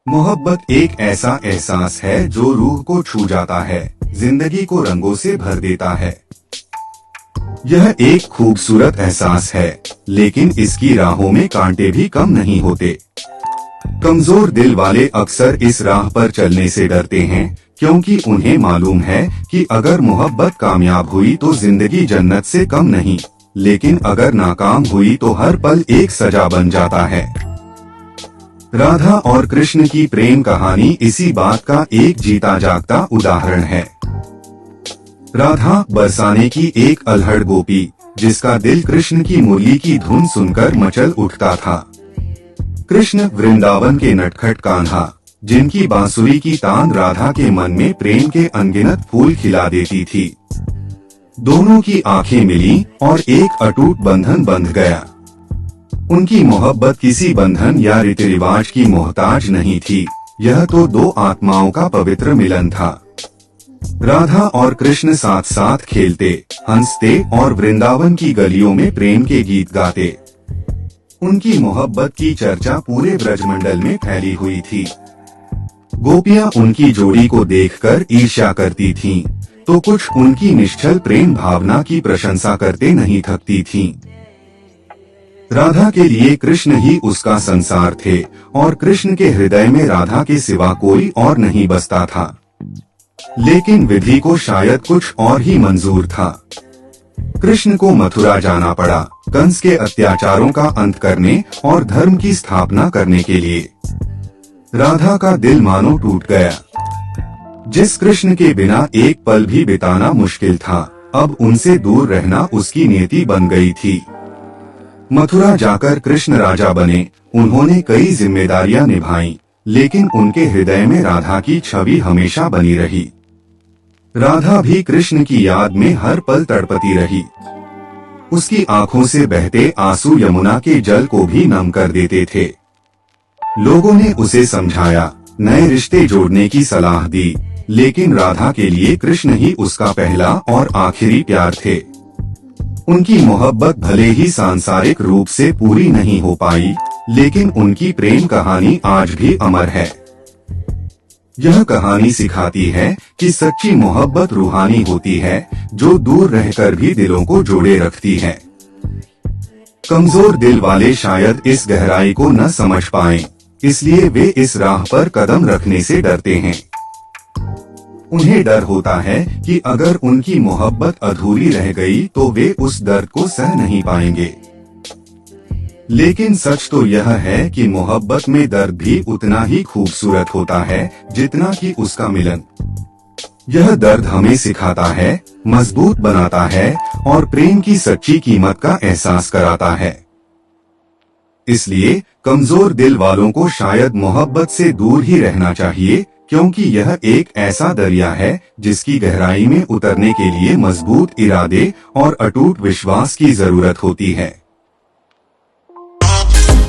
मोहब्बत एक ऐसा एहसास है जो रूह को छू जाता है, जिंदगी को रंगों से भर देता है। यह एक खूबसूरत एहसास है, लेकिन इसकी राहों में कांटे भी कम नहीं होते। कमजोर दिल वाले अक्सर इस राह पर चलने से डरते हैं, क्योंकि उन्हें मालूम है कि अगर मोहब्बत कामयाब हुई तो जिंदगी जन्नत से कम नहीं, लेकिन अगर नाकाम हुई तो हर पल एक सजा बन जाता है। राधा और कृष्ण की प्रेम कहानी इसी बात का एक जीता जागता उदाहरण है। राधा बरसाने की एक अल्हड़ गोपी, जिसका दिल कृष्ण की मुरली की धुन सुनकर मचल उठता था। कृष्ण वृंदावन के नटखट कान्हा, जिनकी बांसुरी की तान राधा के मन में प्रेम के अनगिनत फूल खिला देती थी। दोनों की आंखें मिली और एक अटूट बंधन बंध गया। उनकी मोहब्बत किसी बंधन या रीति रिवाज की मोहताज नहीं थी, यह तो दो आत्माओं का पवित्र मिलन था। राधा और कृष्ण साथ साथ खेलते, हंसते और वृंदावन की गलियों में प्रेम के गीत गाते। उनकी मोहब्बत की चर्चा पूरे ब्रजमंडल में फैली हुई थी। गोपियां उनकी जोड़ी को देखकर ईर्ष्या करती थीं, तो कुछ उनकी निश्चल प्रेम भावना की प्रशंसा करते नहीं थकती थीं। राधा के लिए कृष्ण ही उसका संसार थे और कृष्ण के हृदय में राधा के सिवा कोई और नहीं बसता था। लेकिन विधि को शायद कुछ और ही मंजूर था। कृष्ण को मथुरा जाना पड़ा, कंस के अत्याचारों का अंत करने और धर्म की स्थापना करने के लिए। राधा का दिल मानो टूट गया। जिस कृष्ण के बिना एक पल भी बिताना मुश्किल था, अब उनसे दूर रहना उसकी नियति बन गई थी। मथुरा जाकर कृष्ण राजा बने, उन्होंने कई जिम्मेदारियां निभाईं, लेकिन उनके हृदय में राधा की छवि हमेशा बनी रही। राधा भी कृष्ण की याद में हर पल तड़पती रही। उसकी आंखों से बहते आंसू यमुना के जल को भी नम कर देते थे। लोगों ने उसे समझाया, नए रिश्ते जोड़ने की सलाह दी, लेकिन राधा के लिए कृष्ण ही उसका पहला और आखिरी प्यार थे। उनकी मोहब्बत भले ही सांसारिक रूप से पूरी नहीं हो पाई, लेकिन उनकी प्रेम कहानी आज भी अमर है। यह कहानी सिखाती है कि सच्ची मोहब्बत रूहानी होती है, जो दूर रहकर भी दिलों को जोड़े रखती है। कमजोर दिल वाले शायद इस गहराई को न समझ पाएं, इसलिए वे इस राह पर कदम रखने से डरते हैं। उन्हें डर होता है कि अगर उनकी मोहब्बत अधूरी रह गई तो वे उस दर्द को सह नहीं पाएंगे। लेकिन सच तो यह है कि मोहब्बत में दर्द भी उतना ही खूबसूरत होता है जितना कि उसका मिलन। यह दर्द हमें सिखाता है, मजबूत बनाता है और प्रेम की सच्ची कीमत का एहसास कराता है। इसलिए कमजोर दिल वालों को शायद मोहब्बत से दूर ही रहना चाहिए, क्योंकि यह एक ऐसा दरिया है जिसकी गहराई में उतरने के लिए मजबूत इरादे और अटूट विश्वास की जरूरत होती है।